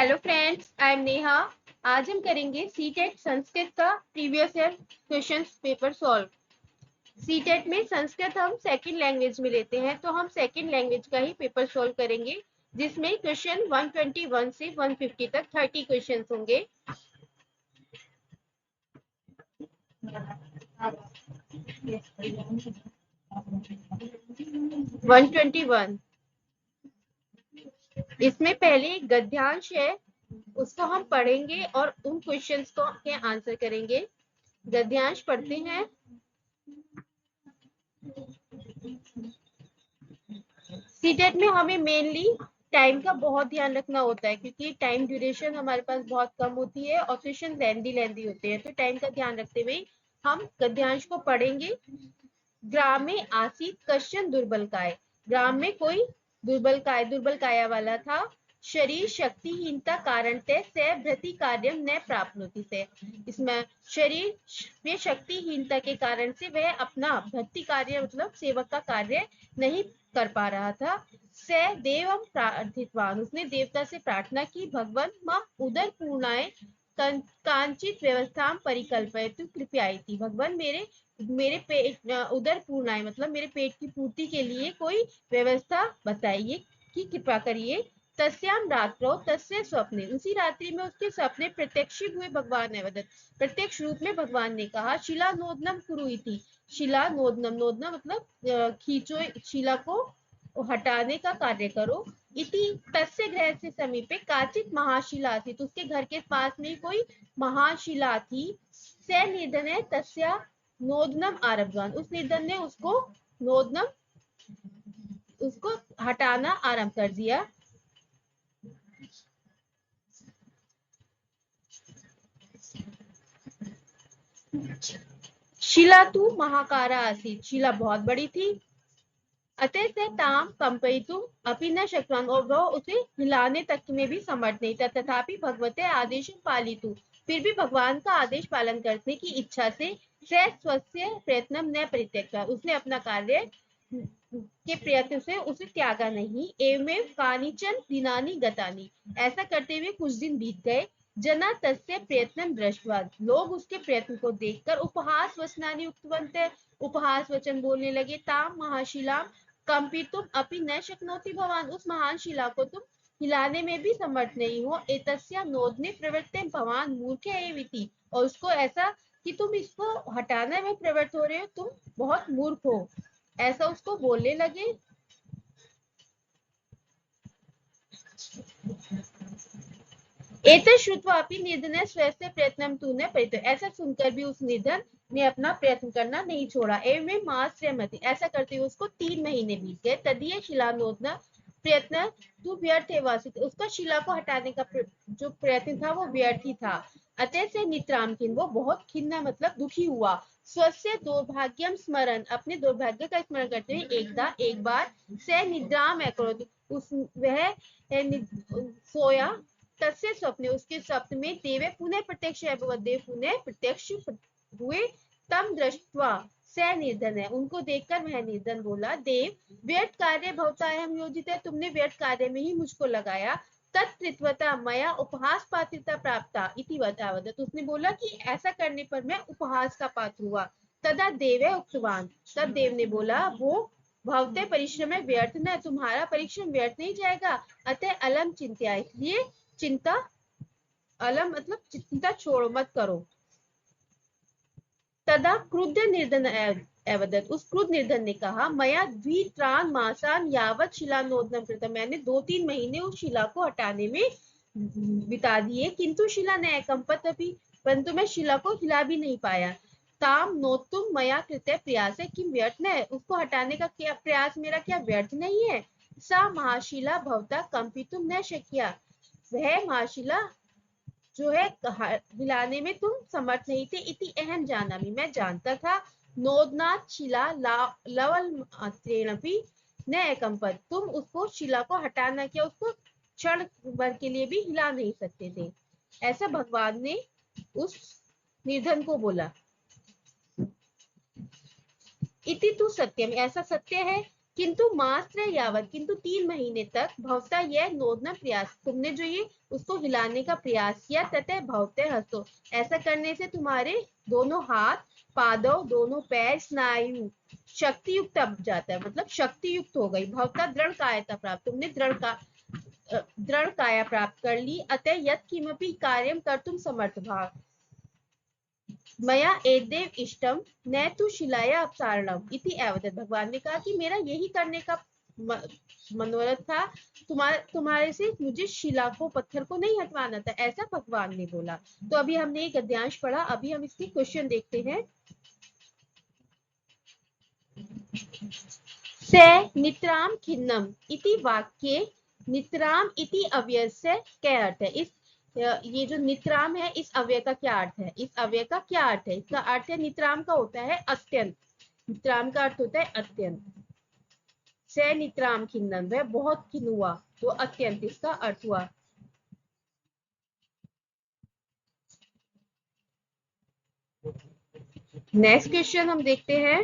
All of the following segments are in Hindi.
Hello friends, I am Neha. आज हम करेंगे सीटेट संस्कृत का previous year question paper solve. CTET में संस्कृत हम सेकंड लैंग्वेज में लेते हैं, तो हम सेकंड लैंग्वेज का ही पेपर सॉल्व करेंगे, जिसमें क्वेश्चन 121 से 150 तक 30 क्वेश्चन होंगे। वन 121 इसमें पहले गद्यांश है, उसको हम पढ़ेंगे और उन क्वेश्चंस को के आंसर करेंगे। गद्यांश पढ़ते हैं। सीटेट में हमें मेनली टाइम का बहुत ध्यान रखना होता है, क्योंकि टाइम ड्यूरेशन हमारे पास बहुत कम होती है और क्वेश्चन लेंदी होते हैं, तो टाइम का ध्यान रखते हुए हम गद्यांश को पढ़ेंगे। ग्रामे आसीत कश्चन दुर्बलकाय। ग्राम में कोई दुर्बल काया वाला था। शरीर शक्तिहीनता कारण से भृति कार्यम न प्राप्नोति से। इसमें शरीर में शक्तिहीनता के कारण से वह अपना भक्ति कार्य मतलब सेवक का कार्य नहीं कर पा रहा था। से देवम प्रार्थितवान, उसने देवता से प्रार्थना की, भगवान मां उदर पूर्णाय कांचित व्यवस्था परिकल्पयतु कृपयाति। भगवान मेरे पेट उदर पूर्णाय मतलब मेरे पेट की पूर्ति के लिए कोई व्यवस्था बताइए कि कृपा करिए। तस्याम रात्रो तस्य स्वप्ने, उसी रात्रि में उसके सपने प्रत्यक्ष हुए। भगवान ने वदत, प्रत्यक्ष रूप में भगवान ने कहा, शिला नोदनम कुरुइति। शिला नोदनम, नोदना मतलब खींचो, शिला को हटाने का कार्य करो। इति तस्य गृह से समीपे काचित महाशिला थी, तो उसके घर के पास में कोई महाशिला थी। से निधन है तस्या नोदनम आरब्धवान, उस निर्धन ने उसको नोदनम उसको हटाना आरंभ कर दिया। शिला तू महाकारा आसीत, शिला बहुत बड़ी थी। अतः से ताम कंपयितुम अपि न शक्तवान, और वह उसे हिलाने तक में भी समर्थ नहीं था। तथापि भगवते आदेश पालितु, फिर भी भगवान का आदेश पालन करने की इच्छा से स्वस्य प्रयत्न न परित्यक्ता, उसने अपना कार्य के प्रयत्न से उसे त्यागा नहीं। एवं कानिचन दिनानि गतानि, ऐसा करते हुए कुछ दिन बीत गए। जना तस्य प्रयत्न दृष्टवा, लोग उसके प्रयत्न को देखकर उपहास वचनानि उक्तवन्ते, उपहास वचन बोलने लगे। ताम महाशिला कंपितुम अपि न शक्नोति भवान, उस महान शिला को तुम हिलाने में भी समर्थ नहीं हो। एतस्या नोदने प्रवृत्ते भवान मूर्ख एविति, और उसको ऐसा कि तुम इसको हटाने में प्रवृत्त हो रहे हो, तुम बहुत मूर्ख हो, ऐसा उसको बोलने लगे। एतत् श्रुत्वा अपि निर्धन स्वस्य प्रयत्नं तु न परित्यज, ऐसा सुनकर भी उस निर्धन ने अपना प्रयत्न करना नहीं छोड़ा। एवं मास श्रमति, ऐसा करते हुए उसको 3 महीने बीत गए। तदीय शिलानोदन प्रयत्न तू व्यर्थ वासित, उसका शिला को हटाने का जो प्रयत्न था वो व्यर्थ ही था। अतः से नित्रामकिन, वो बहुत खिन्न मतलब दुखी हुआ। स्वस्य दुर्भाग्यम स्मरण, अपने दुर्भाग्य का स्मरण करते हुए एक बार से निद्राम अकरोत्, उस वह सोया। तस्य स्वप्ने, उसके स्वप्न में देवे पुनः प्रत्यक्ष अभवत्, देव पुनः प्रत्यक्ष हुए। तम दृष्ट्वा स निर्धन है, उनको देखकर वह निर्धन बोला, देव व्यर्थ कार्य भवतायम योजित है, तुमने व्यर्थ कार्य में ही मुझको लगाया। तत्कृतवता मया उपहास पात्रता प्राप्ता इति वदावदत, उसने बोला कि ऐसा करने पर मैं उपहास का पात्र हुआ। तदा देवे उक्तवान, तब देव ने बोला, वो भवते परिश्रम व्यर्थ न, तुम्हारा परिश्रम व्यर्थ नहीं जाएगा। अतः अलम चिंत्या, इसलिए चिंता, अलम मतलब चिंता छोड़ो, मत करो। तदा क्रुद्ध निर्धन अवदत, उस क्रुद्ध निर्धन ने कहा, मया द्वित्रान मासान यावत शिलानोदनम कृतम, मैंने 2-3 महीने उस शिला को हटाने में बिता दिए, किंतु शिला न कंपत अभी, परंतु मैं शिला को हिला भी नहीं पाया। ताम नोतुम मया कृत्य प्रयास है, कि व्यर्थ न है, उसको हटाने का क्या प्रयास मेरा क्या व्यर्थ नहीं है। सा महाशिला भवता कंपितुम न शक्या, वह महाशिला जो है हिलाने में तुम समर्थ नहीं थे। इति अहम जाना भी, मैं जानता था। नोदनाथ शिला लवल मात्रेणपि न कंपत, तुम उसको शिला को हटाना क्या, उसको क्षण भर के लिए भी हिला नहीं सकते थे, ऐसा भगवान ने उस निर्धन को बोला। इति तु सत्यम, ऐसा सत्य है। किंतु मात्र यावत, किंतु 3 महीने तक भवता यह नोदना प्रयास, तुमने जो ये उसको हिलाने का प्रयास किया, तथा भवते हंसो, ऐसा करने से तुम्हारे दोनों हाथ, पादों, दोनों पैर, स्नायु शक्ति युक्त अब जाता है, मतलब शक्ति युक्त हो गई। भवता दृढ़ कायता प्राप्त, तुमने दृढ़ काया प्राप्त कर ली। अतः यत् किमपि कार्यम कर्तुम समर्थ भाव, मया एदेव इष्टम न तु शिलाया अपसारणम इति अवदत्, भगवान ने कहा कि मेरा यही करने का मनोरथ था, तुम्हारे से मुझे शिला को, पत्थर को नहीं हटवाना था, ऐसा भगवान ने बोला। तो अभी हमने एक गद्यांश पढ़ा, अभी हम इसके क्वेश्चन देखते हैं। से नितराम खिन्नम इति वाक्ये नितराम इति अव्यय से क्या अर्थ है? इस ये जो नितराम है, इस अव्यय का क्या अर्थ है? इस अव्यय का क्या अर्थ है? इसका अर्थ है, नितराम का होता है अत्यंत, नितराम का अर्थ होता है अत्यंत। से नितराम खिन्नम, वह बहुत खिन्न हुआ, तो अत्यंत इसका अर्थ हुआ। नेक्स्ट क्वेश्चन हम देखते हैं।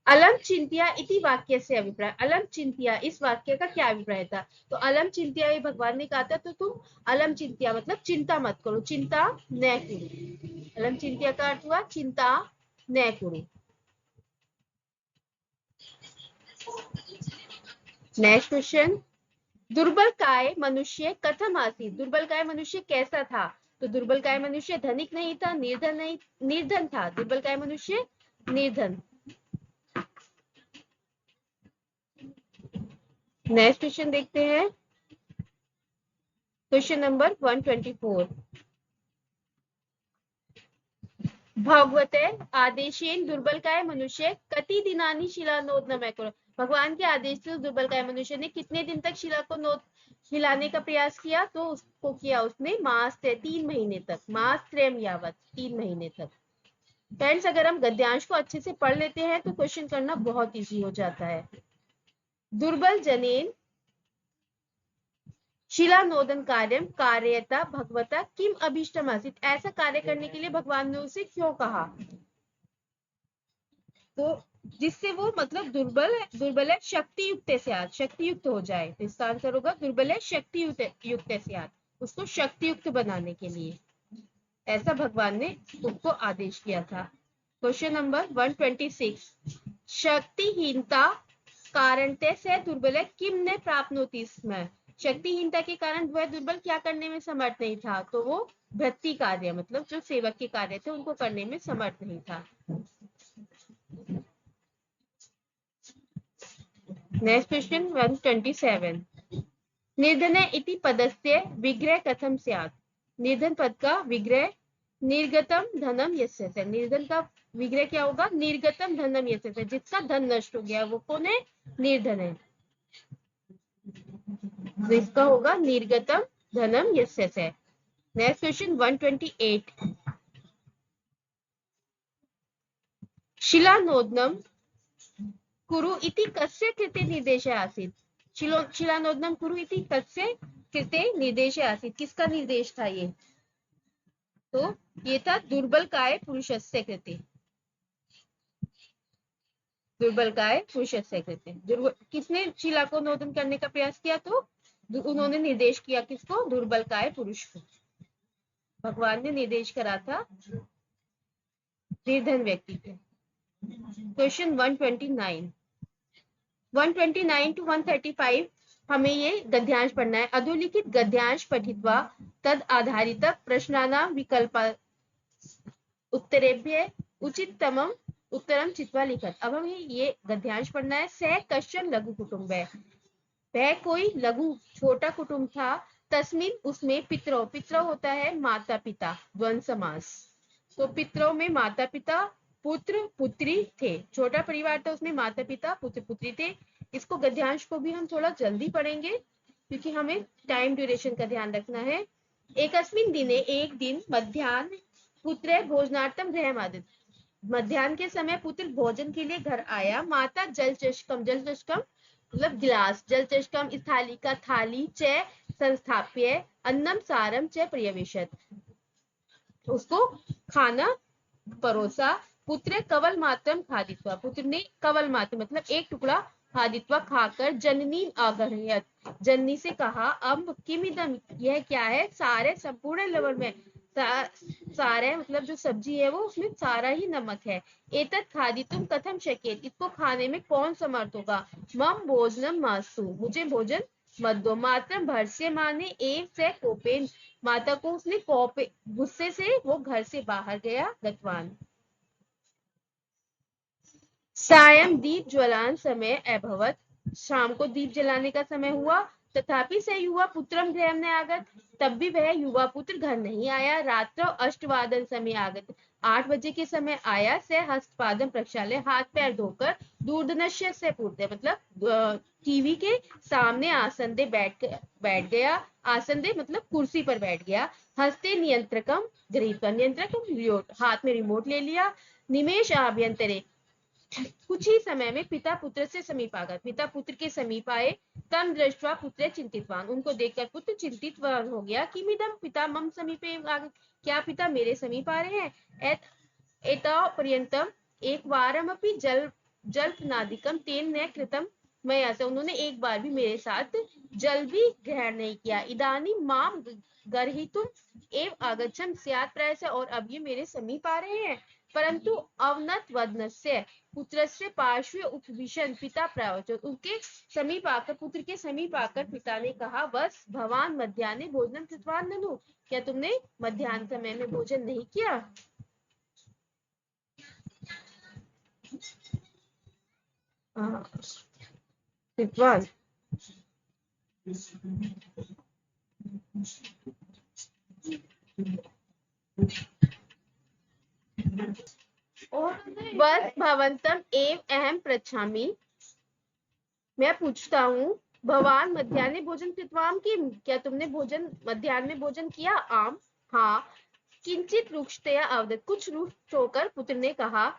अलम चिंतिया इति वाक्य से अभिप्राय, अलम चिंतिया इस वाक्य का क्या अभिप्राय था? तो अलम चिंतिया ये भगवान ने कहा था, तो तुम अलम चिंतिया मतलब चिंता मत करो, चिंता न करो। अलम चिंतिया का अर्थ हुआ चिंता न करो। नेक्स्ट क्वेश्चन, दुर्बल काय मनुष्य कथम आसीत, दुर्बल काय मनुष्य कैसा था? तो दुर्बल काय मनुष्य धनिक नहीं था, निर्धन नहीं, निर्धन था। दुर्बल काय मनुष्य निर्धन। नेक्स्ट क्वेश्चन देखते हैं, क्वेश्चन नंबर 124। भगवते आदेशेन दुर्बल काय मनुष्य कति दिनानि शिला नोद न करो, भगवान के आदेश से दुर्बल काय मनुष्य ने कितने दिन तक शिला को नोद हिलाने का प्रयास किया? तो उसको किया उसने मास 3 महीने तक, मास त्रयम यावत, 3 महीने तक। फ्रेंड्स, अगर हम गद्यांश को अच्छे से पढ़ लेते हैं तो क्वेश्चन करना बहुत इजी हो जाता है। दुर्बल जनेन शिला नोदन कार्यम कार्यता भगवता किम अभिष्टम आसित, ऐसा कार्य करने के लिए भगवान ने उसे क्यों कहा? तो जिससे वो मतलब दुर्बल है शक्ति युक्त से आज, शक्ति युक्त हो जाए, तो इसका आंसर होगा दुर्बल है शक्ति युक्त से आज, उसको शक्ति युक्त बनाने के लिए ऐसा भगवान ने उसको आदेश किया था। क्वेश्चन नंबर 126, शक्तिहीनता कारणते से दुर्बल किम ने प्राप्त होती स्म, शक्तिहीनता के कारण वह दुर्बल क्या करने में समर्थ नहीं था? तो वो भक्ति कार्य, मतलब जो सेवक के कार्य थे उनको करने में समर्थ नहीं था। नेक्स्ट क्वेश्चन 127, निर्धन इति पदस्य विग्रह कथम स्यात्, निर्धन पद का विग्रह निर्गतम धनम यस्य से, निर्धन का विग्रह क्या होगा? निर्गतम धनम यस्य से, जिसका धन नष्ट हो गया वो कौन है? निर्धन है। इसका होगा निर्गतम धनम यस्य से। नेक्स्ट क्वेश्चन 128, शिलानोदनम कुरु इति कस्य कृते निर्देश आसीत्, शिलानोदनम कुरु इति कस्य कृते निर्देश आसीत्, किसका निर्देश था ये? तो ये था दुर्बल काय पुरुषस्य कृते, दुर्बल काय पुरुषस्य कृते। किसने शिला को नोदन करने का प्रयास किया? तो उन्होंने निर्देश किया किसको? दुर्बल काय पुरुष को। भगवान ने निर्देश करा था निर्धन व्यक्ति को। क्वेश्चन 129, 129 टू 135 हमें ये गद्यांश पढ़ना है। अधोलिखित गद्यांश पठित्वा तद आधारित प्रश्नानां विकल्प उत्तरेभ्य उचिततमं उत्तरम चित्वा लिखत। अब हमें ये गद्यांश पढ़ना है। सह कश्चन लघु कुटुंब है, वह कोई लघु छोटा कुटुंब था। तस्मिन उसमें पितरों, पितरों होता है माता पिता, द्वंद्व समास। तो पितरों में माता पिता पुत्र पुत्री थे, छोटा परिवार था उसमें माता पिता पुत्र पुत्री थे। इसको गद्यांश को भी हम थोड़ा जल्दी पढ़ेंगे क्योंकि हमें टाइम ड्यूरेशन का ध्यान रखना है। एकस्मिन दिने, एक दिन, मध्याह्न पुत्र भोजनार्थम गृहम आदित, मध्याह्न के समय पुत्र भोजन के लिए घर आया। माता जल चषकम, जल चषकम मतलब गिलास, जल चषकम इस थाली का थाली, च संस्थाप्य अन्नम सारम च पर्यवेशत, उसको खाना परोसा। पुत्रे कवल मात्रम खादित्वा, पुत्र ने कवल मात्र मतलब एक टुकड़ा खादित्वा खाकर जननी अगर्हयत, जननी से कहा अम्ब किमिदम, यह क्या है, सारे संपूर्ण लवण में सारे मतलब जो सब्जी है वो उसमें सारा ही नमक है। एतत् खादितुम कथम शक्येत, इसको खाने में कौन समर्थ होगा। मम भोजनम मास्तु, मुझे भोजन मत दो। मातरम भरसे माने एव से कोपेन, माता को उसने कोपे गुस्से से वो घर से बाहर गया। गतवान सायं दीप ज्वलान समय अभवत, शाम को दीप जलाने का समय हुआ। तथापि से युवा पुत्रम गृह ने आगत, तब भी वह युवा पुत्र घर नहीं आया। रात्रो अष्टवादन समय आगत, 8 बजे के समय आया। से हस्तपादम प्रक्षाल्य, हाथ पैर धोकर दूरदर्शन से पूर्ते मतलब टीवी के सामने आसन दे बैठ गया। आसन दे मतलब कुर्सी पर बैठ गया। हस्ते नियंत्रकम गृहीत्वा, नियंत्रक हाथ में रिमोट ले लिया। निमेश आभ्यंतरे, कुछ ही समय में पिता पुत्र से समीप आ गए, पिता पुत्र के समीप आए। तम दृष्टवा पुत्र चिंतितवान, उनको देखकर पुत्र चिंतितवान हो गया। किमिदम पिता मम समीपे आ गए, क्या पिता मेरे समीप आ रहे हैं। एताव पर्यंतम एक वारमपि जल्पनादिकम तेन न कृतम मया से, उन्होंने एक बार भी मेरे साथ जल भी ग्रहण नहीं किया। इदानी माम गर्हितुम एव आगच्छन स्यात् प्रायः, और अब ये मेरे समीप आ रहे हैं। परंतु अवनत वदनस्य पुत्रस्य पार्श्वे उपविशन पिता प्रावचन, उनके समीप आकर पुत्र के समीप आकर पिता ने कहा बस भवान मध्याह्ने भोजन कृतवान ननु, क्या तुमने मध्याह्न समय में भोजन नहीं किया। कृतवान बस भवंतम एव अहम पृच्छामि, मैं पूछता हूँ भवान मध्याह्न भोजन कृतवाम की, क्या तुमने भोजन मध्याह्न में भोजन किया। आम हाँ। किंचित रुक्षतया अवदत, कुछ रुक्ष होकर पुत्र ने कहा।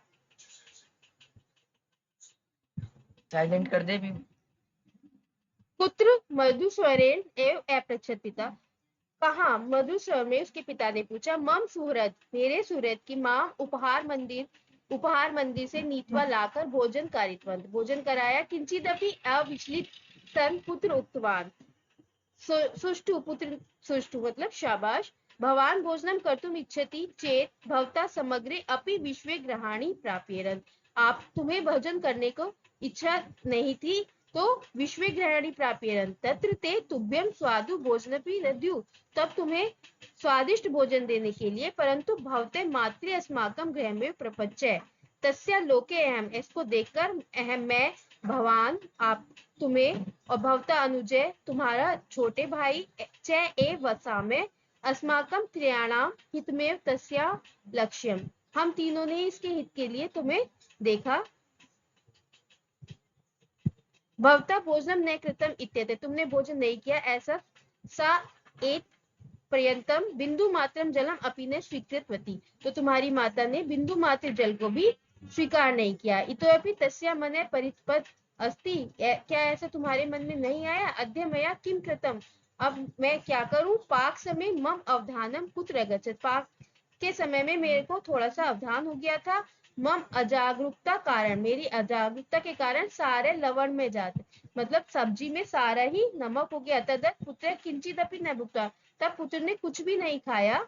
साइलेंट कर दे भी। पुत्र मधुस्वरेण एव अपृच्छत, पिता कहा मधुर स्वर में उसके पिता ने पूछा। मम सुहृद, मेरे सुहृद की माँ उपहार मंदिर से नीतवा लाकर भोजन कारितवंत, भोजन कराया। किंचिदपि अविचलित सन पुत्र उक्तवान, सुष्ठु पुत्र, सुष्ठु मतलब शाबाश। भवान भोजनम कर्तुम इच्छति चेत भवता समग्रे अपि विश्वे ग्रहाणी प्राप्येरन, आप तुम्हें भोजन करने को इच्छा नहीं थी तो विश्व ग्रहणी प्राप्येरन तत्र ते तुभ्यम स्वादु भोजनपि दद्यु, तब तुम्हें स्वादिष्ट भोजन देने के लिए। परंतु भवते मातृ अस्माकम गृह में प्रपंचय तस्या लोके अहम, इसको देखकर अहम मैं, भवान आप, तुम्हें, और भवता अनुजय तुम्हारा छोटे भाई, च ए वसामे अस्माकम त्रयाणाम हितमेव तस्या लक्ष्यम, हम तीनों ने इसके हित के लिए तुम्हें देखा। भवता भोजनम न कृतम इत्यते, तुमने भोजन नहीं किया ऐसा। सा एक पर्यंतम बिंदु मात्रम जलम अपि ने स्वीकृतवती, तो तुम्हारी माता ने बिंदु मात्र जल को भी स्वीकार नहीं किया। इतोपि तस्या मने परिस्पद अस्ति, क्या ऐसा तुम्हारे मन में नहीं आया। अद्य मया किम कृतम, अब मैं क्या करूं। पाक समय मम अवधानम कुत्र गच्छत, पाक के समय में मेरे को थोड़ा सा अवधान हो गया था। मम अजागरूकता कारण, मेरी अजागरूकता के कारण सारे लवण में जाते मतलब सब्जी में सारा ही नमक हो गया। तदत पुत्र किंचित अपि न भुक्ता, तब पुत्र ने कुछ भी नहीं खाया।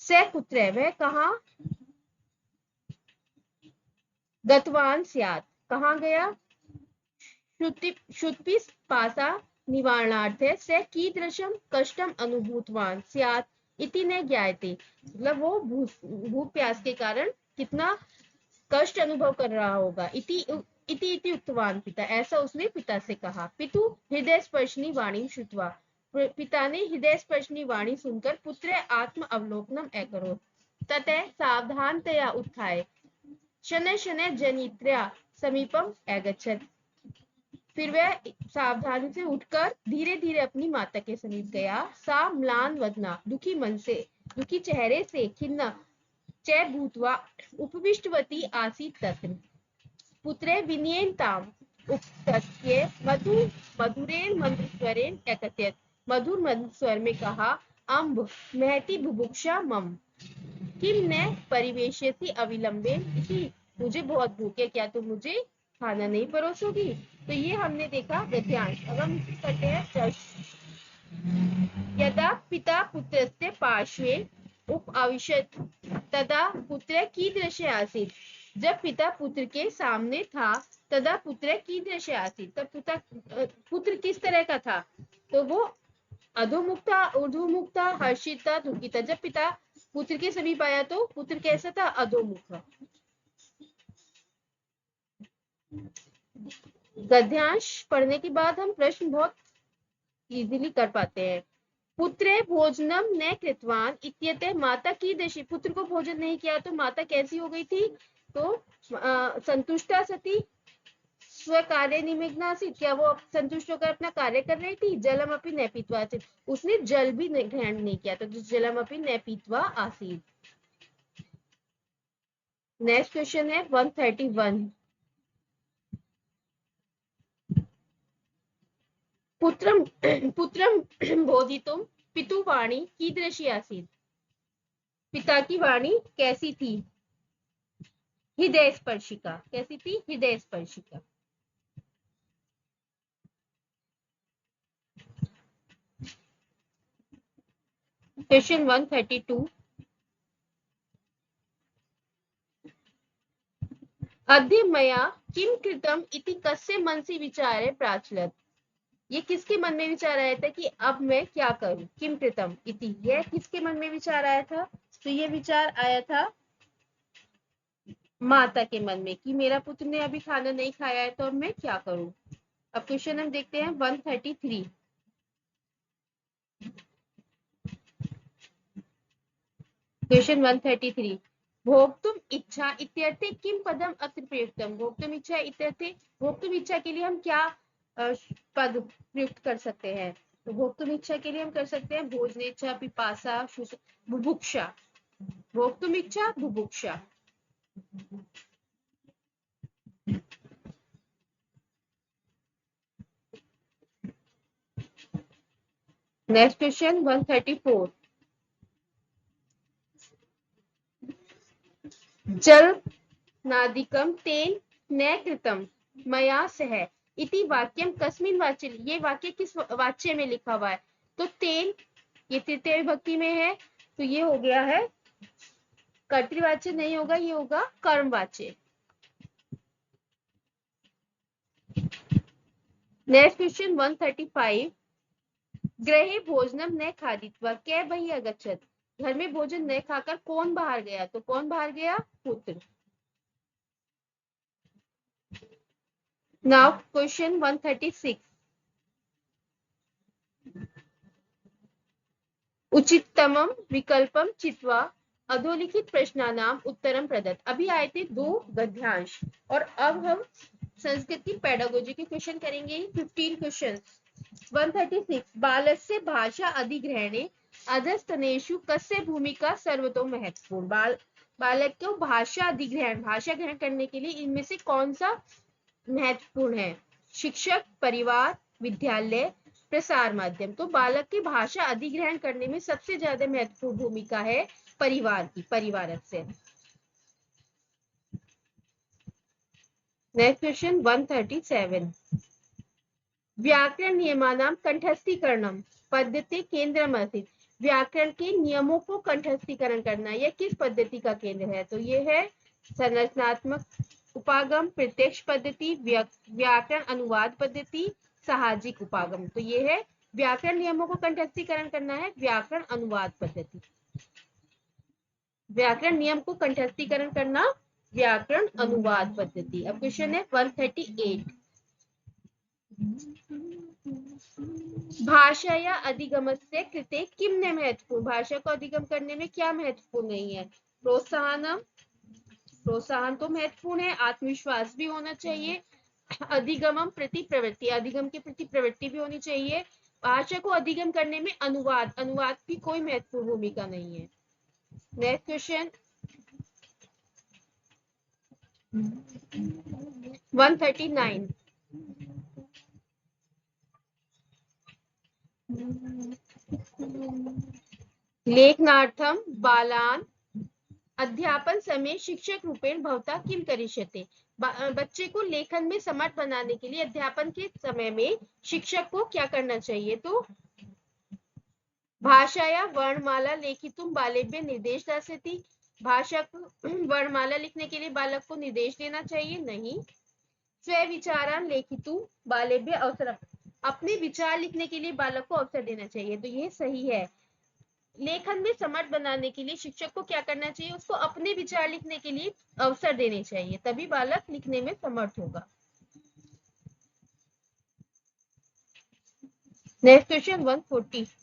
से पुत्र, वह कहा गतवान स्यात्, कहाँ गया। श्रुति पासा निवारणार्थे से कीदृशम कष्टम अनुभूतवान स्यात् इति न ज्ञायते, मतलब वो भूख प्यास के कारण कितना कष्ट अनुभव कर रहा होगा। इति उक्तवान पिता, ऐसा उसने पिता से कहा। पितु हृदय स्पर्शनी वाणी श्रुत्वा, पिता ने हृदय स्पर्शनी वाणी सुनकर पुत्र आत्म अवलोकनम अकरोत्, ततः सावधानतया उत्थाय शनैः शनैः जनित्र्या समीपम अगच्छत्, फिर वह सावधानी से उठकर धीरे धीरे अपनी माता के समीप गया। सा म्लान वदना, दुखी मन से, दुखी चेहरे से, खिन्न च भूत्वा उपविष्टवती आसीत् तत्र, पुत्रे विनयेनताम उपतस्य मधुरेण मंद्रस्वरेण एकत्यत, मधुर मंद स्वर में कहा अम्ब महती बुभुक्षा मम, किम ने परिवेशयति अविलंबेन इति, मुझे बहुत भूख है, क्या तुम मुझे खाना नहीं परोसोगी। तो ये हमने देखा गद्यांश। अब हम करते हैं प्रश्न। यदा पिता पुत्रस्य पार्श्वे उपविशत् तदा पुत्र कीदृशे आसीत्, जब पिता पुत्र के सामने था तदा पुत्र कीदृशे आसीत्, तब पुत्र किस तरह का था। तो वो अधोमुख था, ऊर्ध्वमुख था, हर्षित था, दुखी था। जब पिता पुत्र के समीप आया तो पुत्र कैसा था, अधोमुख था। गद्यांश पढ़ने के बाद हम प्रश्न बहुत इजीली कर पाते हैं। पुत्रे भोजनम न कृतवान इत्यते माता कीदृशी, पुत्र को भोजन नहीं किया तो माता कैसी हो गई थी। तो संतुष्टा सती स्व कार्य निमग्ना आसीत्, क्या वो संतुष्ट होकर अपना कार्य कर रही थी। जलम अपि न पीत्वा आसीत्, उसने जल भी ग्रहण नहीं किया था। तो जलम अपि न पीत्वा आसीत्। नेक्स्ट क्वेश्चन है 131। पुत्रम पुत्रम बोधितुम पितु वाणी कीदृशी आसीत्, पिता की वाणी कैसी थी। हृदय स्पर्शिका, कैसी थी, हृदय स्पर्शिका। क्वेश्चन 132। अद्य मया किम कृतम इति कस्य मनसि विचारे प्राचलत्, ये किसके मन में विचार आया था कि अब मैं क्या करूं। किम कृतम इति, यह किसके मन में विचार आया था। तो ये विचार आया था माता के मन में कि मेरा पुत्र ने अभी खाना नहीं खाया है तो अब मैं क्या करूं। अब क्वेश्चन हम देखते हैं 133। क्वेश्चन 133। भोक्तुम इच्छा इत्यर्थे किम पदम अत्र प्रयुक्तम, भोक्तुम इच्छा इत्यर्थे, भोक्तुम इच्छा के लिए हम क्या पद प्रयुक्त कर सकते हैं। तो भोक्तुम इच्छा के लिए हम कर सकते हैं भोजनेच्छा, पिपासा, बुभुक्षा। भोक्तुम इच्छा, बुभुक्षा। Next question 134। जल नादिकम तेन न कृतम मया सह इति वाक्यम कस्मिन् वाच्ये, ये वाक्य किस वाच्य में लिखा हुआ है। तो तेन ये तृतीय विभक्ति में है, तो ये हो गया है कर्तृवाच्य नहीं होगा, ये होगा कर्मवाच्य। Next question 135। गृहे भोजनम न खादित्वा कै बहिः अगच्छत्, घर में भोजन न खाकर कौन बाहर गया। तो कौन बाहर गया, पुत्र। Now question 136। उचिततमम विकल्पम चित्वा अधोलिखित प्रश्नानाम उत्तरम प्रदत्त। अभी आए थे 2 गद्यांश और अब हम संस्कृत की पेडागोजी के क्वेश्चन करेंगे 15 क्वेश्चन। 136। बालस्य भाषा अधिग्रहणे अधस्तनेषु कस्य भूमिका सर्वतो महत्वपूर्ण, बालक को भाषा अधिग्रहण, भाषा ग्रहण करने के लिए इनमें से कौन सा महत्वपूर्ण है। शिक्षक, परिवार, विद्यालय, प्रसार माध्यम। तो बालक की भाषा अधिग्रहण करने में सबसे ज्यादा महत्वपूर्ण भूमिका है परिवार की, परिवार से। Next question 137। व्याकरण नियमानाम कंठस्थीकरणम पद्धति केंद्रम आसीत्, व्याकरण के नियमों को कंठस्थीकरण करना यह किस पद्धति का केंद्र है। तो ये है संरचनात्मक उपागम, प्रत्यक्ष पद्धति, व्याकरण अनुवाद पद्धति, साहजिक उपागम। तो ये है व्याकरण नियमों को कंठस्थीकरण करना है व्याकरण अनुवाद पद्धति। व्याकरण नियम को कंठस्थीकरण करना व्याकरण अनुवाद पद्धति। अब क्वेश्चन है 138। भाषा या अधिगमस्य कृते किम न महत्वपूर्ण, भाषा को अधिगम करने में क्या महत्वपूर्ण नहीं है। प्रोत्साहनम, प्रोत्साहन तो महत्वपूर्ण है, आत्मविश्वास भी होना चाहिए, अधिगमम प्रति प्रवृत्ति, अधिगम के प्रति प्रवृत्ति भी होनी चाहिए। भाषा को अधिगम करने में अनुवाद, अनुवाद की कोई महत्वपूर्ण भूमिका नहीं है। Next question 139। लेखनार्थम बालान अध्यापन समय शिक्षक रूपेण भवता किम करिष्यते। बच्चे को लेखन में समर्थ बनाने के लिए अध्यापन के समय में शिक्षक को क्या करना चाहिए, तो भाषाया वर्णमाला लेखितुम बालेभ्य निर्देश दास्यति। भाषा को वर्णमाला लिखने के लिए बालक को निर्देश देना चाहिए, नहीं। स्व विचारान लेखितुम बालेभ्य अवसर, अपने विचार लिखने के लिए बालक को अवसर देना चाहिए, तो ये सही है। लेखन में समर्थ बनाने के लिए शिक्षक को क्या करना चाहिए, उसको अपने विचार लिखने के लिए अवसर देने चाहिए, तभी बालक लिखने में समर्थ होगा। Next question 140।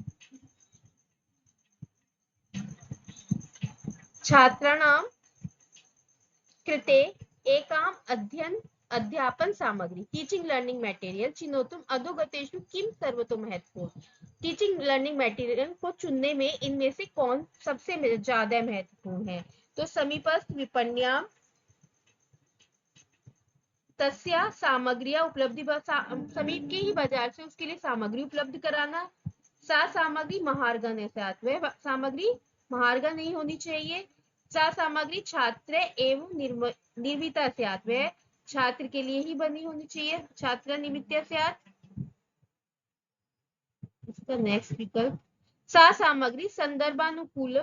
छात्राणां कृते एकाम अध्यापन सामग्री टीचिंग लर्निंग मटेरियल चिनोतुम अधोगतेषु किम सर्वतो महत्वपूर्ण। टीचिंग लर्निंग मटेरियल को चुनने में इनमें से कौन सबसे ज्यादा महत्वपूर्ण है, तो समीपस्थ विपण्यां तस्या सामग्रियां उपलब्धि, समीप के ही बाजार से उसके लिए सामग्री उपलब्ध कराना। सा सामग्री महार्घन, वह सामग्री महार्घ नहीं होनी चाहिए। सा सामग्री छात्र एवं निर्मिता स्यात्, वह छात्र के लिए ही बनी होनी चाहिए, छात्र निमित्त स्यात्। इसका नेक्स्ट विकल्प सा सामग्री संदर्भानुकूल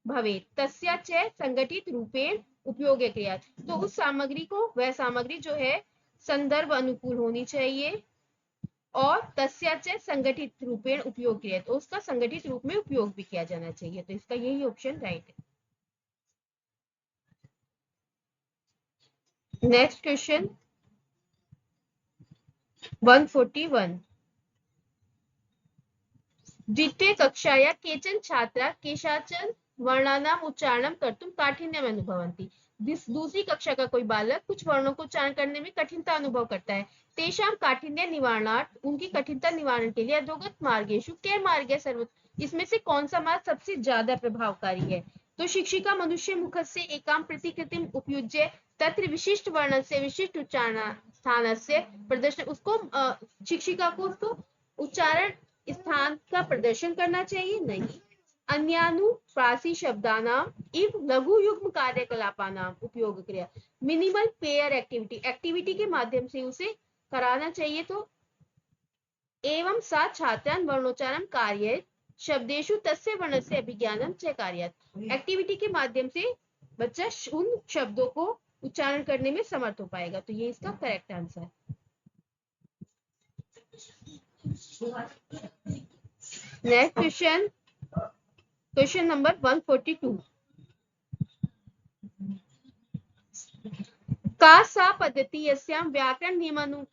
भवेत् तस्या च संगठित रूपेण उपयोग क्रिया, तो उस सामग्री को, वह सामग्री जो है संदर्भ अनुकूल होनी चाहिए और तस्या च संगठित रूपेण उपयोग क्रिया, तो उसका संगठित रूप में उपयोग भी किया जाना चाहिए, तो इसका यही ऑप्शन राइट है। Next question 141। द्वितीय कक्षाया केचन छात्रा केशाचन वर्णानाम उच्चारणं कर्तुं काठिन्यम अनुभवन्ति। दूसरी कक्षा का कोई बालक कुछ वर्णों को उच्चारण करने में कठिनता अनुभव करता है। तेषां काठिन्य निवारणार्थ, उनकी कठिनता निवारण के लिए अधोगत मार्गेषु के मार्ग सर्व, इसमें से कौन सा मार्ग सबसे ज्यादा प्रभावकारी है, तो शिक्षिका मनुष्य मुखस्य एकां प्रतिकृतिम उपयुज्य तत्र विशिष्ट वर्णस्य विशिष्ट उच्चारण स्थानस्य प्रदर्शन, उसको शिक्षिका को उसको उच्चारण स्थान का प्रदर्शन करना चाहिए, नहीं। अन्यानुप्रासी शब्दानाम इव लघु युग्म कार्यकलापानाम उपयोग क्रिया, मिनिमल पेयर एक्टिविटी के माध्यम से उसे कराना चाहिए, तो एवं सा छात्रान वर्णोच्चारण कार्य शब्देशु तस्य वर्णस्य अभिज्ञानम च कार्यत, एक्टिविटी के माध्यम से बच्चा उन शब्दों को उच्चारण करने में समर्थ हो पाएगा, तो ये इसका करेक्ट आंसर है। Next question, question number 142। का सा पद्धति यस्यां व्याकरण नियमानु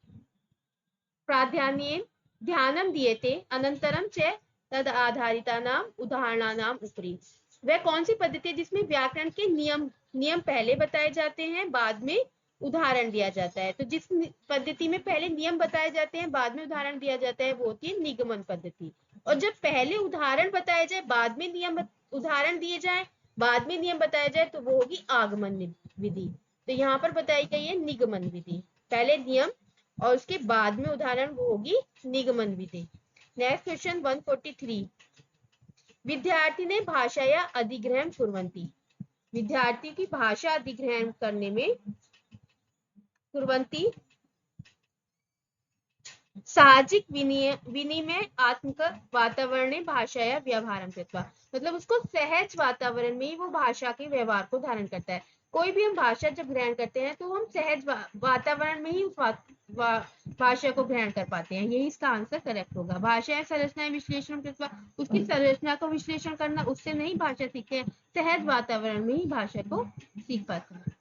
प्राधान्येन ध्यानं दीयते अनंतरं च तद आधारितानाम उदाहरणानाम उपरि, वह कौन सी पद्धति है जिसमें व्याकरण के नियम पहले बताए जाते हैं, बाद में उदाहरण दिया जाता है, तो जिस पद्धति में पहले नियम बताए जाते हैं बाद में उदाहरण दिया जाता है वो होती है निगमन पद्धति, और जब पहले उदाहरण बताए जाए बाद में नियम उदाहरण दिए जाए बाद में नियम बताया जाए तो वो होगी आगमन विधि, तो यहाँ पर बताई गई है निगमन विधि, पहले नियम और उसके बाद में उदाहरण, वो होगी निगमन विधि। Next question 143। विद्यार्थी ने भाषाया अधिग्रहण कुर्वन्ति, विद्यार्थी की भाषा अधिग्रहण करने में कुर्वन्ति सामाजिक विनिमय आत्मक वातावरण भाषाया व्यवहारम कृत्वा, मतलब उसको सहज वातावरण में ही वो भाषा के व्यवहार को धारण करता है। कोई भी हम भाषा जब ग्रहण करते हैं तो हम सहज वातावरण में ही उस भाषा को ग्रहण कर पाते हैं, यही इसका आंसर करेक्ट होगा। भाषा संरचना विश्लेषण कृत्वा, उसकी संरचना को विश्लेषण करना, उससे नहीं भाषा सीखते हैं, सहज वातावरण में ही भाषा को सीख पाते हैं।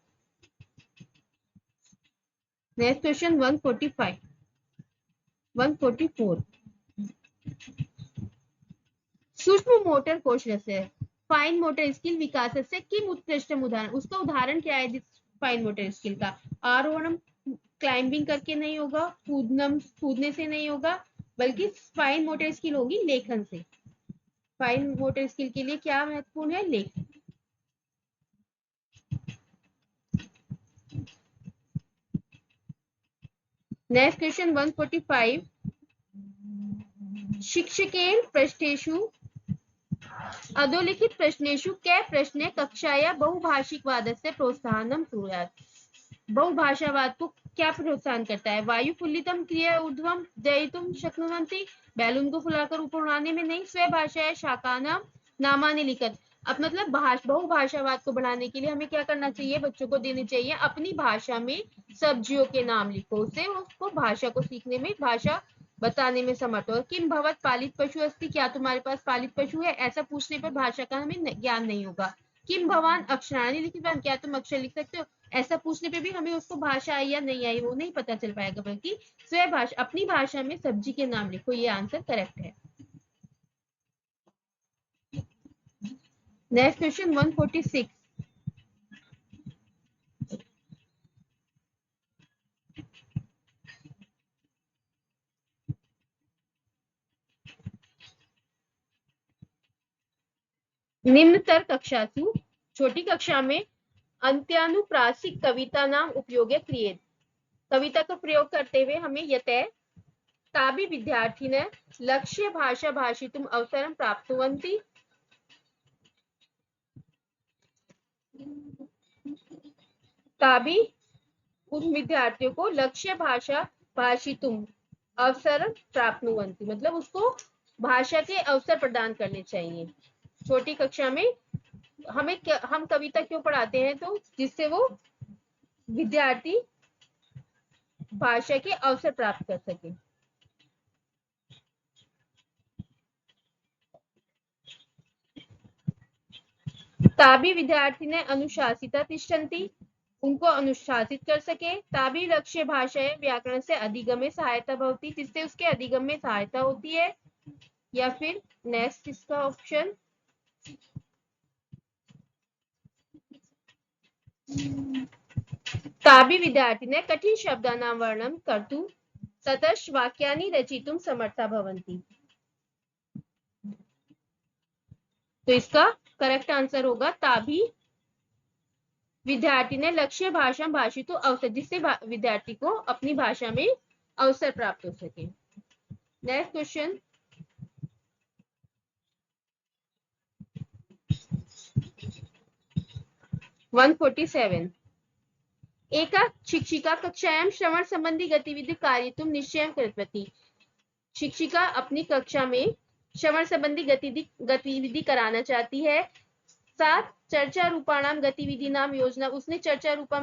Next question 144। सूक्ष्म मोटर कौशलस्य फाइन मोटर स्किल विकासस्य किम उत्कृष्टम उदाहरण, उसका उदाहरण क्या है जिस फाइन मोटर स्किल का, आरोहणम क्लाइंबिंग करके नहीं होगा, कूदने से नहीं होगा, बल्कि फाइन मोटर स्किल होगी लेखन से। फाइन मोटर स्किल के लिए क्या महत्वपूर्ण है, लेखन। Next question 145। शिक्षकेन पृष्ठेषु अधोलिखित प्रश्नेषु के प्रश्ने कक्षाया बहुभाषिकवादस्य प्रोत्साहनं कुर्यात्। बहुभाषावाद को क्या प्रोत्साहन करता है? वायु फुल्लितं क्रिया ऊर्ध्वं दयितुं शक्नुवन्ति, बैलून को फुलाकर ऊपर उड़ाने में नहीं। स्व भाषाया शाकानां नामानि लिखत। अब मतलब बहुभाषावाद को बढ़ाने के लिए हमें क्या करना चाहिए? बच्चों को देनी चाहिए अपनी भाषा में सब्जियों के नाम लिखो, उससे उसको भाषा को सीखने में, भाषा बताने में समर्थ हो। किम भवत पालित पशु अस्ति, क्या तुम्हारे पास पालित पशु है? ऐसा पूछने पर भाषा का हमें ज्ञान नहीं होगा। किम भवान अक्षराणि लिखितवान, क्या तुम अक्षर लिख सकते हो? ऐसा पूछने पे भी हमें उसको भाषा आई या नहीं आई वो नहीं पता चल पाएगा, बल्कि स्व भाषा, अपनी भाषा में सब्जी के नाम लिखो, ये आंसर करेक्ट है। Next question 146। निम्नतर कक्षासु, छोटी कक्षा में अंत्यानुप्रासिक कविता नाम उपयोगे क्रिएट। कविता का प्रयोग करते हुए हमें यतः ताभि विद्यार्थिनः लक्ष्य भाषा भाषितुम् अवसरं प्राप्नुवन्ति। ताभि उन विद्यार्थियों को लक्ष्य भाषा भाषितुम् अवसर प्राप्नुवन्ति, मतलब उसको भाषा के अवसर प्रदान करने चाहिए। छोटी कक्षा में हम कविता क्यों पढ़ाते हैं? तो जिससे वो विद्यार्थी भाषा के अवसर प्राप्त कर सके। ताभि विद्यार्थिनः अनुशासिता तिष्ठन्ति, उनको अनुशासित कर सके। ताभि लक्ष्य भाषायां व्याकरण से अधिगमे सहायता भवति, जिससे उसके अधिगम में सहायता होती है। या फिर नेक्स्ट इसका ऑप्शन ताभि विद्यार्थिनः कठिन शब्दानां वर्णनं कर्तुं ततश्च वाक्यानि रचितुं समर्था भवन्ति। तो इसका करेक्ट आंसर होगा ताभि विद्यार्थी ने लक्ष्य भाषा भाषित अवसर, जिससे विद्यार्थी को अपनी भाषा में अवसर प्राप्त हो सके। Next question 147। एका शिक्षिका कक्षायां श्रवण संबंधी गतिविधि कार्यतुं निश्चयं कृतवती। शिक्षिका अपनी कक्षा में श्रवण संबंधी गतिविधि कराना चाहती है। सात चर्चा रूपाणाम गतिविधि नाम योजना, उसने चर्चा रूप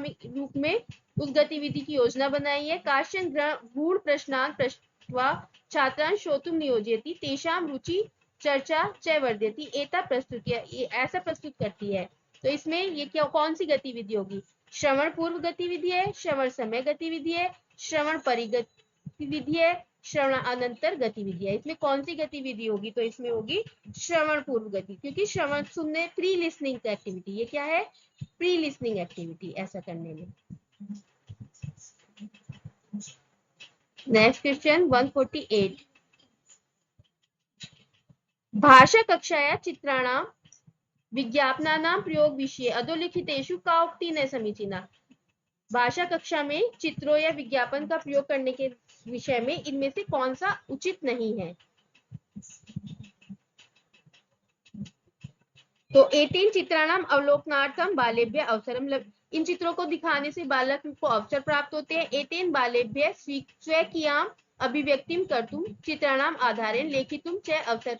में उस गतिविधि की योजना बनाई है। काश्चन गूढ़ प्रश्नान् पृष्ट्वा छात्रान् श्रोतुं नियोजयति, तेषां रुचि चर्चा च वर्धयति। एता प्रस्तुतिया, ऐसा प्रस्तुत करती है। तो इसमें ये क्या, कौन सी गतिविधि होगी? श्रवण पूर्व गतिविधि है, श्रवण समय गतिविधि है, श्रवण परिगतिविधि है, श्रवण अनंतर गतिविधि है। इसमें कौन सी गतिविधि होगी? तो इसमें होगी श्रवण पूर्व गति, क्योंकि श्रवण सुनने, प्री लिसनिंग एक्टिविटी, ये क्या है? प्री लिसनिंग एक्टिविटी, ऐसा करने में। Next question 148। भाषा कक्षाया चित्राणां विज्ञापनानां प्रयोग विषये अधोलिखितेषु का उक्ति न समीचीना। भाषा कक्षा में चित्रों या विज्ञापन का प्रयोग करने के विषय में इनमें से कौन सा उचित नहीं है? तो 18 चित्राणाम अवलोकनार्थम बालेभ्य अवसरम, इन चित्रों को दिखाने से बालक को अवसर प्राप्त होते हैं। 18 बालेभ्य स्वकीयाम अभिव्यक्तिम कर्तुम चित्राणाम आधारेण लेखितुम च अवसर,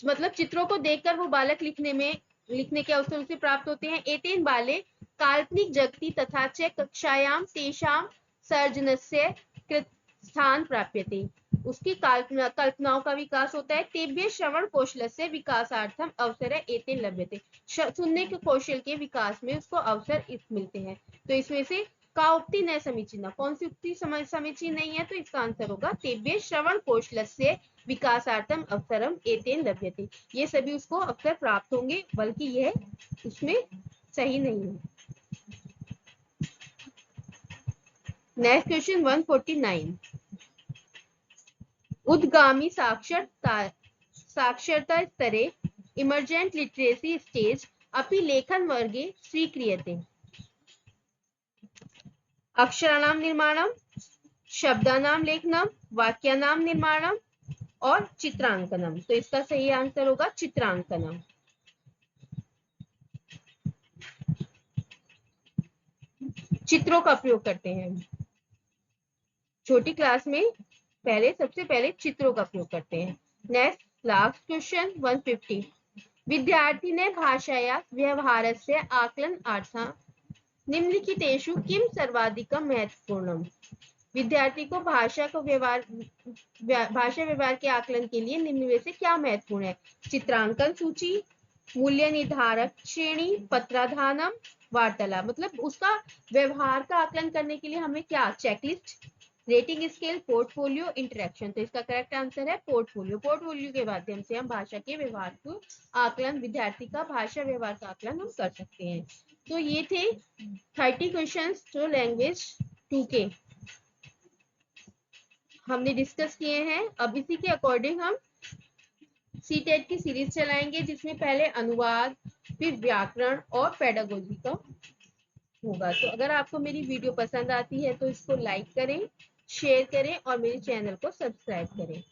मतलब चित्रों को देखकर वो बालक लिखने के अवसर उसे प्राप्त होते हैं। 18 बाले काल्पनिक जगति तथा च कक्षायां तेषां सर्जनस्य कृत स्थान प्राप्यते, उसकी कल्पनाओं का विकास होता है। तेभ्य श्रवण कौशल से विकासार्थम अवसर एते लभ्यते, सुनने के कौशल के विकास में उसको अवसर मिलते हैं। तो इसमें से का उक्ति न समीचीना, कौन सी उक्ति समीचीन नहीं है? तो इसका आंसर होगा तेभ्य श्रवण कौशल से विकासार्थम अवसरम एतेन लभ्यते, ये सभी उसको अवसर प्राप्त होंगे, बल्कि यह उसमें सही नहीं है। Next question 149। उद्गामी साक्षरता स्तरे इमर्जेंट लिटरेसी स्टेज अपि लेखन वर्गे स्वीक्रियते। अक्षराणां निर्माणं, शब्दानां लेखनं, वाक्यानां निर्माणं, और चित्रांकनम। तो इसका सही आंसर होगा चित्रांकनम। चित्रों का प्रयोग करते हैं छोटी क्लास में, सबसे पहले चित्रों का प्रयोग करते हैं। Next last question 150। विद्यार्थी ने भाषाया व्यवहारस्य आकलनार्थं निम्नलिखितेषु किम सर्वाधिकं महत्वपूर्णम। विद्यार्थी को भाषा व्यवहार के आकलन के लिए निम्न में से क्या महत्वपूर्ण है? चित्रांकन सूची, मूल्य निर्धारक श्रेणी, पत्राधानम, वार्तालाप। मतलब उसका व्यवहार का आकलन करने के लिए हमें क्या, checklist, rating scale, portfolio, interaction. तो इसका करेक्ट आंसर है पोर्टफोलियो। पोर्टफोलियो के माध्यम से हम भाषा के व्यवहार को आकलन, विद्यार्थी का भाषा व्यवहार का आकलन हम कर सकते हैं। तो ये थे 30 क्वेश्चंस जो लैंग्वेज 2 के हमने डिस्कस किए हैं। अब इसी के अकॉर्डिंग हम सीटेट की सीरीज चलाएंगे, जिसमें पहले अनुवाद, फिर व्याकरण और पेडागोजी का होगा। तो अगर आपको मेरी वीडियो पसंद आती है तो इसको लाइक करें, शेयर करें और मेरे चैनल को सब्सक्राइब करें।